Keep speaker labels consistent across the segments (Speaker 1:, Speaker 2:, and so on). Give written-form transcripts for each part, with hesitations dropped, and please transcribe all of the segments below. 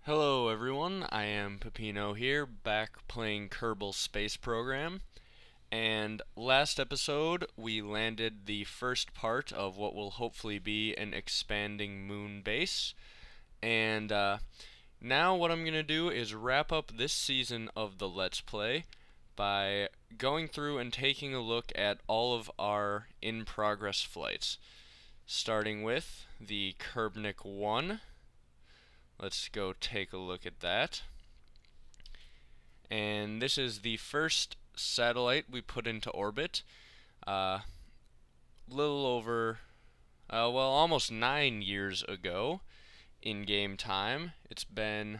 Speaker 1: Hello everyone, I am Peppino here, back playing Kerbal Space Program. And last episode, we landed the first part of what will hopefully be an expanding moon base. And now what I'm going to do is wrap up this season of the Let's Play by going through and taking a look at all of our in-progress flights. Starting with the Kerbnik 1. Let's go take a look at that. And this is the first satellite we put into orbit. Little over, almost 9 years ago in game time. It's been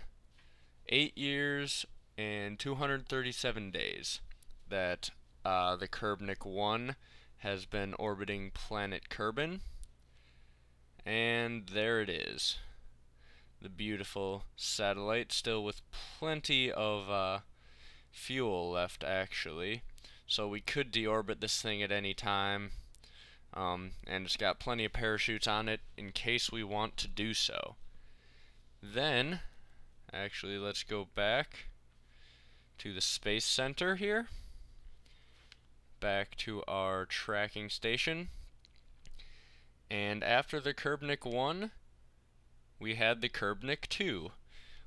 Speaker 1: 8 years and 237 days that the Kerbnik 1 has been orbiting planet Kerbin. And there it is. The beautiful satellite, still with plenty of fuel left actually, so we could deorbit this thing at any time, and it's got plenty of parachutes on it in case we want to do so. Then actually let's go back to the Space Center here, back to our tracking station, and after the Kerbnik 1 we had the Kerbnik 2,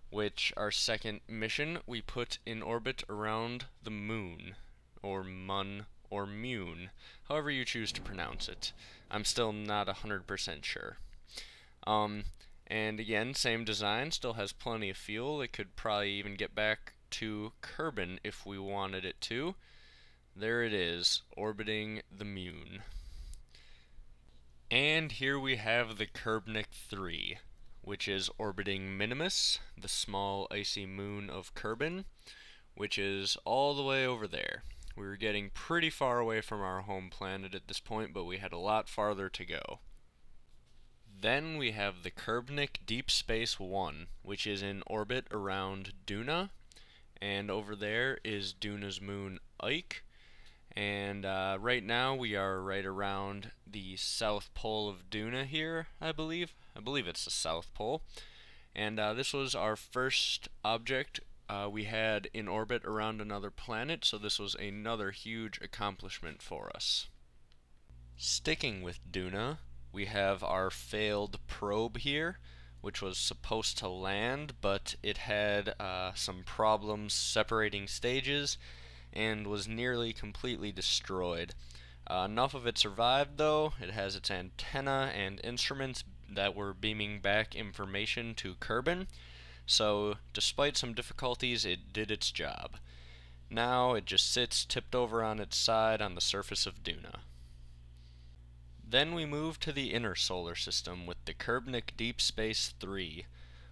Speaker 1: which our second mission we put in orbit around the moon, or mun, or mune, however you choose to pronounce it. I'm still not 100% sure. And again, same design, still has plenty of fuel. It could probably even get back to Kerbin if we wanted it to. There it is, orbiting the mune. And here we have the Kerbnik 3. Which is orbiting Minimus, the small icy moon of Kerbin, which is all the way over there. We were getting pretty far away from our home planet at this point, but we had a lot farther to go. Then we have the Kerbnik Deep Space 1, which is in orbit around Duna, and over there is Duna's moon Ike. And right now we are right around the south pole of Duna here, I believe. I believe it's the South Pole. And this was our first object we had in orbit around another planet, so this was another huge accomplishment for us. Sticking with Duna, we have our failed probe here, which was supposed to land, but it had some problems separating stages and was nearly completely destroyed. Enough of it survived though. It has its antenna and instruments that were beaming back information to Kerbin, so despite some difficulties it did its job. Now it just sits tipped over on its side on the surface of Duna. Then we move to the inner solar system with the Kerbnik Deep Space 3,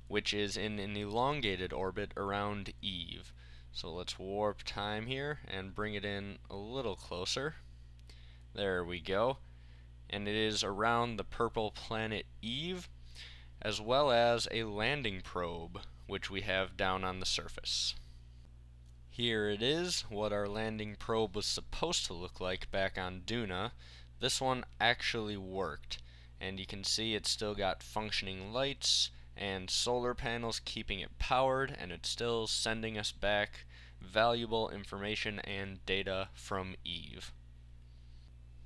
Speaker 1: which is in an elongated orbit around Eve. So let's warp time here and bring it in a little closer. There we go. And it is around the purple planet Eve, as well as a landing probe, which we have down on the surface. Here it is, what our landing probe was supposed to look like back on Duna. This one actually worked, and you can see it's still got functioning lights and solar panels keeping it powered, and it's still sending us back valuable information and data from Eve.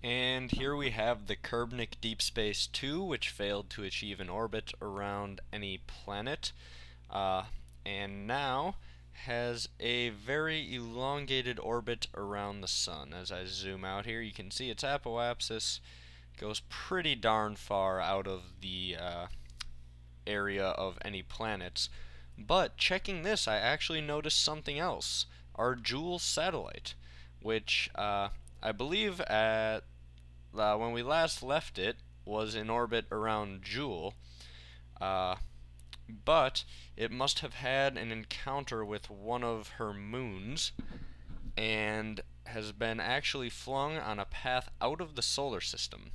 Speaker 1: And here we have the Kerbnik Deep Space 2, which failed to achieve an orbit around any planet, and now has a very elongated orbit around the Sun. As I zoom out here, you can see its apoapsis goes pretty darn far out of the area of any planets. But checking this, I actually noticed something else. Our Joule satellite, which I believe at when we last left it was in orbit around Joule, but it must have had an encounter with one of her moons and has been actually flung on a path out of the solar system.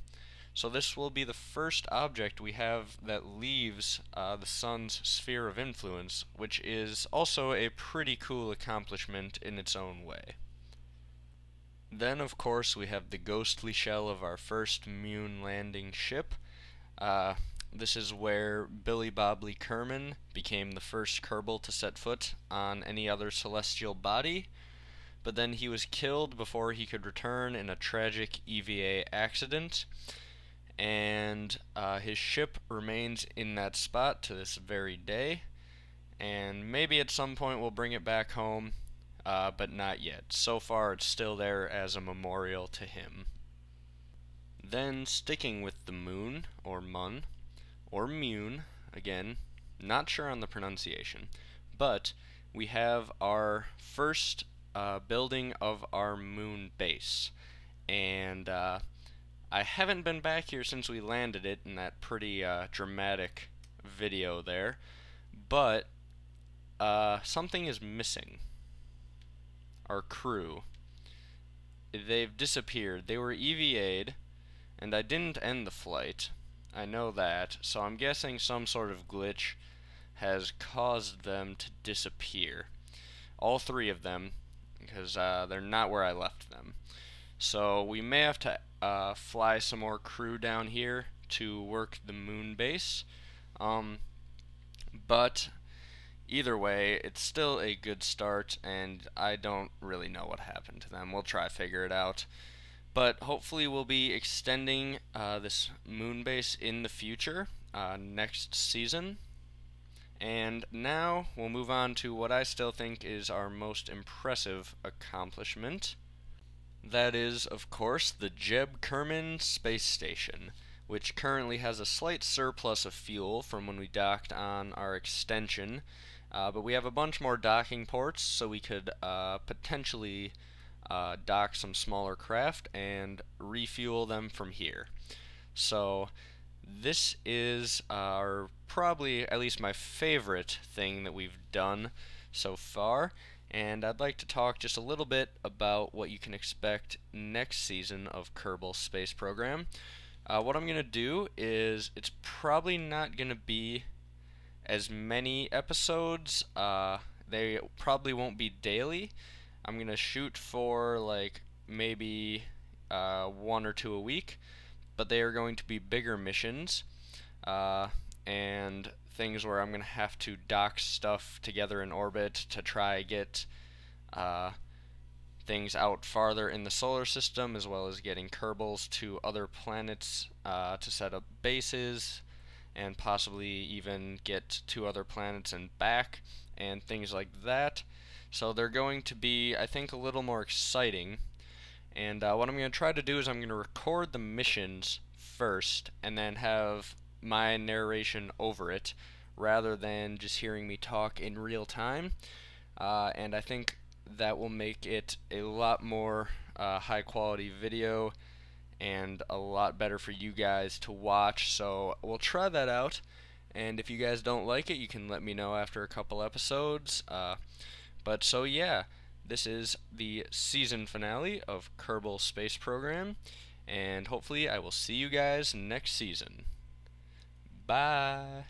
Speaker 1: So this will be the first object we have that leaves the Sun's sphere of influence, which is also a pretty cool accomplishment in its own way. Then, of course, we have the ghostly shell of our first moon landing ship. this is where Billy Bobley Kerman became the first Kerbal to set foot on any other celestial body, but then he was killed before he could return in a tragic EVA accident, and his ship remains in that spot to this very day, and maybe at some point we'll bring it back home, but not yet. So far it's still there as a memorial to him. Then, sticking with the moon, or mun, or mune, again, not sure on the pronunciation, but we have our first building of our moon base, and I haven't been back here since we landed it in that pretty dramatic video there, but something is missing. Our crew. They've disappeared. They were EVA'd, and I didn't end the flight. I know that, so I'm guessing some sort of glitch has caused them to disappear. All three of them, because they're not where I left them. So we may have to fly some more crew down here to work the moon base. But either way, it's still a good start, and I don't really know what happened to them. We'll try to figure it out. But hopefully we'll be extending this moon base in the future, next season. And now we'll move on to what I still think is our most impressive accomplishment. That is, of course, the Jeb Kerman Space Station, which currently has a slight surplus of fuel from when we docked on our extension. But we have a bunch more docking ports, so we could potentially dock some smaller craft and refuel them from here. So this is our probably at least my favorite thing that we've done so far, and I'd like to talk just a little bit about what you can expect next season of Kerbal Space Program. What I'm going to do is, it's probably not going to be as many episodes. They probably won't be daily. I'm going to shoot for like maybe 1 or 2 a week, but they are going to be bigger missions and things where I'm going to have to dock stuff together in orbit to try get things out farther in the solar system, as well as getting Kerbals to other planets to set up bases, and possibly even get to other planets and back, and things like that. So they're going to be, I think, a little more exciting. And what I'm going to try to do is I'm going to record the missions first, and then have my narration over it, rather than just hearing me talk in real time. And I think that will make it a lot more high quality video and a lot better for you guys to watch. So we'll try that out, and if you guys don't like it, you can let me know after a couple episodes. But so yeah, this is the season finale of Kerbal Space Program, and hopefully I will see you guys next season. Bye!